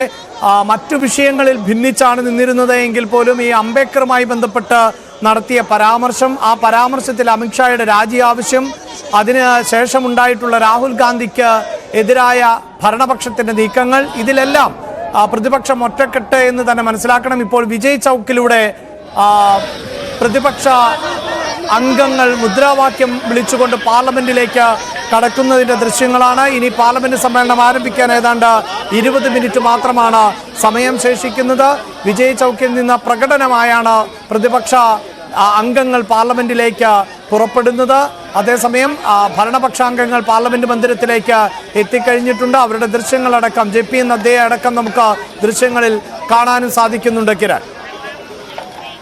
മറ്റു വിഷയങ്ങളിൽ ഭിന്നിച്ചാണ് നിന്നിരുന്നത് എങ്കിൽ പോലും ഈ അംബേദ്കറുമായി ബന്ധപ്പെട്ട് നടത്തിയ പരാമർശം, ആ പരാമർശത്തിൽ അമിത്ഷായുടെ രാജി ആവശ്യം, അതിന് ശേഷമുണ്ടായിട്ടുള്ള രാഹുൽ ഗാന്ധിക്ക് എതിരായ ഭരണപക്ഷത്തിന്റെ നീക്കങ്ങൾ, ഇതിലെല്ലാം പ്രതിപക്ഷം ഒറ്റക്കെട്ട് എന്ന് തന്നെ മനസ്സിലാക്കണം. ഇപ്പോൾ വിജയ് ചൗക്കിലൂടെ പ്രതിപക്ഷ അംഗങ്ങൾ മുദ്രാവാക്യം വിളിച്ചുകൊണ്ട് പാർലമെന്റിലേക്ക് കടക്കുന്നതിന്റെ ദൃശ്യങ്ങളാണ്. ഇനി പാർലമെന്റ് സമ്മേളനം ആരംഭിക്കാൻ ഏതാണ്ട് 20 മിനിറ്റ് മാത്രമാണ് സമയം ശേഷിക്കുന്നത്. വിജയ് ചൗക്കിൽ നിന്ന് പ്രകടനമായാണ് പ്രതിപക്ഷ അംഗങ്ങൾ പാർലമെന്റിലേക്ക് പുറപ്പെടുന്നത്. അതേസമയം ഭരണപക്ഷാംഗങ്ങൾ പാർലമെന്റ് മന്ദിരത്തിലേക്ക് എത്തിക്കഴിഞ്ഞിട്ടുണ്ട്. അവരുടെ ദൃശ്യങ്ങളടക്കം JP നദ്ദയെ അടക്കം നമുക്ക് ദൃശ്യങ്ങളിൽ കാണാനും സാധിക്കുന്നുണ്ട്. കിരൺ,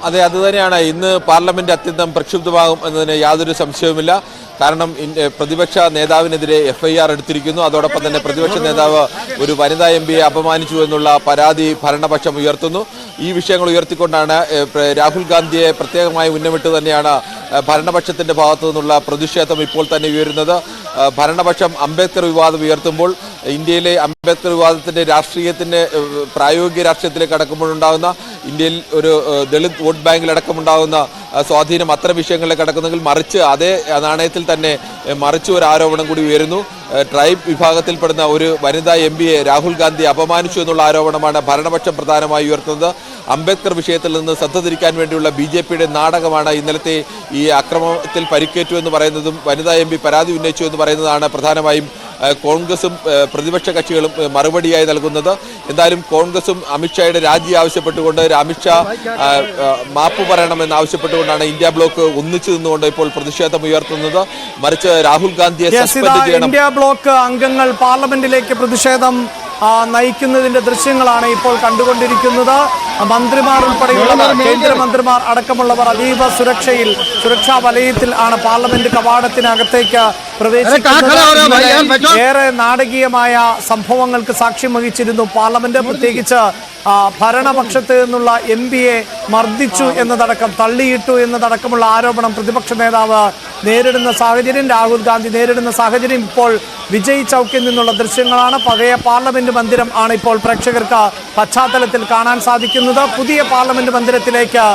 അതെ, അതുതന്നെയാണ്. ഇന്ന് പാർലമെന്റ് അത്യന്തം പ്രക്ഷുബ്ധമാകും എന്നതിന് യാതൊരു സംശയവുമില്ല. കാരണം പ്രതിപക്ഷ നേതാവിനെതിരെ FIR എടുത്തിരിക്കുന്നു. അതോടൊപ്പം തന്നെ പ്രതിപക്ഷ നേതാവ് ഒരു വനിതാ MP-യെ അപമാനിച്ചു എന്നുള്ള പരാതി ഭരണപക്ഷം ഉയർത്തുന്നു. ഈ വിഷയങ്ങൾ ഉയർത്തിക്കൊണ്ടാണ് രാഹുൽ ഗാന്ധിയെ പ്രത്യേകമായി ഉന്നമിട്ട് തന്നെയാണ് ഭരണപക്ഷത്തിന്റെ ഭാഗത്തു നിന്നുള്ള പ്രതിഷേധം ഇപ്പോൾ തന്നെ ഉയരുന്നത്. ഭരണപക്ഷം അംബേദ്കർ വിവാദം ഉയർത്തുമ്പോൾ ഇന്ത്യയിലെ അംബേദ്കർ വിവാദത്തിന്റെ രാഷ്ട്രീയത്തിന്റെ പ്രായോഗിക രാഷ്ട്രീയത്തിലേക്ക് അടക്കുമ്പോഴുണ്ടാകുന്ന ഇന്ത്യയിൽ ഒരു ദളിത് വോട്ട് ബാങ്കിലടക്കമുണ്ടാകുന്ന സ്വാധീനം അത്തരം വിഷയങ്ങളിലേക്ക് കടക്കുന്നെങ്കിൽ മറിച്ച് അതേ നാണയത്തിൽ തന്നെ മറിച്ച് ഒരു ആരോപണം കൂടി ഉയരുന്നു. ട്രൈബ് വിഭാഗത്തിൽപ്പെടുന്ന ഒരു വനിതാ MP-യെ രാഹുൽ ഗാന്ധി അപമാനിച്ചു എന്നുള്ള ആരോപണമാണ് ഭരണപക്ഷം പ്രധാനമായി ഉയർത്തുന്നത്. അംബേദ്കർ വിഷയത്തിൽ നിന്ന് ശ്രദ്ധ തിരിക്കാൻ വേണ്ടിയുള്ള BJP-യുടെ നാടകമാണ് ഇന്നലത്തെ ഈ അക്രമത്തിൽ പരിക്കേറ്റു എന്ന് പറയുന്നതും വനിതാ MP പരാതി ഉന്നയിച്ചു എന്ന് പറയുന്നതാണ് പ്രധാനമായും കോൺഗ്രസും പ്രതിപക്ഷ കക്ഷികളും മറുപടിയായി നൽകുന്നത്. എന്തായാലും കോൺഗ്രസും അമിത്ഷായുടെ രാജി ആവശ്യപ്പെട്ടുകൊണ്ട് അമിത്ഷാ മാപ്പ് പറയണമെന്ന് ആവശ്യപ്പെട്ടുകൊണ്ടാണ് ഇന്ത്യ ബ്ലോക്ക് ഒന്നിച്ചു നിന്നുകൊണ്ട് ഇപ്പോൾ പ്രതിഷേധം ഉയർത്തുന്നത്. മറിച്ച് രാഹുൽ ഗാന്ധിയെ സസ്പെൻഡ് ചെയ്യണം. ഇന്ത്യ ബ്ലോക്ക് അംഗങ്ങൾ പാർലമെന്റിലേക്ക് പ്രതിഷേധം നയിക്കുന്നതിന്റെ ദൃശ്യങ്ങളാണ് ഇപ്പോൾ കണ്ടുകൊണ്ടിരിക്കുന്നത്. മന്ത്രിമാർ ഉൾപ്പെടെയുള്ളവർ, കേന്ദ്രമന്ത്രിമാർ അടക്കമുള്ളവർ അതീവ സുരക്ഷാ വലയത്തിൽ ആണ് പാർലമെന്റ് കവാടത്തിനകത്തേക്ക് പ്രവേശിക്കുന്നത്. ഏറെ നാടകീയമായ സംഭവങ്ങൾക്ക് സാക്ഷ്യം വഹിച്ചിരുന്നു പാർലമെന്റ്. പ്രത്യേകിച്ച് ഭരണപക്ഷത്ത് നിന്നുള്ള MP-യെ മർദ്ദിച്ചു എന്നതടക്കം, തള്ളിയിട്ടു എന്നതടക്കമുള്ള ആരോപണം പ്രതിപക്ഷ നേതാവ് നേരിടുന്ന സാഹചര്യം, രാഹുൽ ഗാന്ധി നേരിടുന്ന സാഹചര്യം. ഇപ്പോൾ വിജയ് ചൗക്കിൽ നിന്നുള്ള ദൃശ്യങ്ങളാണ്. പഴയ പാർലമെന്റ് മന്ദിരം ആണ് ഇപ്പോൾ പ്രേക്ഷകർക്ക് പശ്ചാത്തലത്തിൽ കാണാൻ സാധിക്കുന്നത്. പുതിയ പാർലമെന്റ് മന്ദിരത്തിലേക്ക്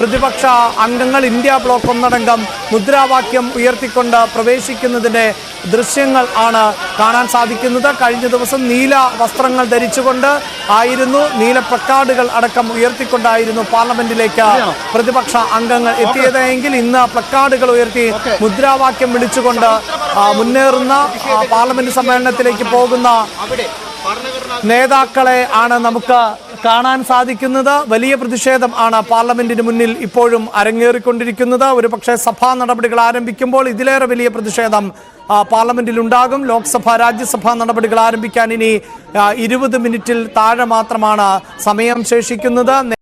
പ്രതിപക്ഷ അംഗങ്ങൾ ഇന്ത്യ ബ്ലോക്ക് ഒന്നടങ്കം മുദ്രാവാക്യം ഉയർത്തിക്കൊണ്ട് പ്രവേശിക്കുന്നതിന്റെ ദൃശ്യങ്ങൾ ആണ് കാണാൻ സാധിക്കുന്നത്. കഴിഞ്ഞ ദിവസം നീല വസ്ത്രങ്ങൾ ധരിച്ചുകൊണ്ട് ആയിരുന്നു, നീല പ്ലക്കാർഡുകൾ അടക്കം ഉയർത്തിക്കൊണ്ടായിരുന്നു പാർലമെന്റിലേക്ക് പ്രതിപക്ഷ അംഗങ്ങൾ എത്തിയതെങ്കിൽ ഇന്ന് പ്ലക്കാർഡുകൾ ഉയർത്തി മുദ്രാവാക്യം വിളിച്ചുകൊണ്ട് മുന്നേറുന്ന പാർലമെന്റ് സമ്മേളനത്തിലേക്ക് പോകുന്ന നേതാക്കളെ ആണ് നമുക്ക് കാണാൻ സാധിക്കുന്നത്. വലിയ പ്രതിഷേധം ആണ് പാർലമെന്റിന് മുന്നിൽ ഇപ്പോഴും അരങ്ങേറിക്കൊണ്ടിരിക്കുന്നത്. ഒരുപക്ഷെ സഭാ നടപടികൾ ആരംഭിക്കുമ്പോൾ ഇതിലേറെ വലിയ പ്രതിഷേധം പാർലമെന്റിൽ ഉണ്ടാകും. ലോക്സഭ, രാജ്യസഭാ നടപടികൾ ആരംഭിക്കാൻ ഇനി 20 മിനിറ്റിൽ താഴെ മാത്രമാണ് സമയം ശേഷിക്കുന്നത്.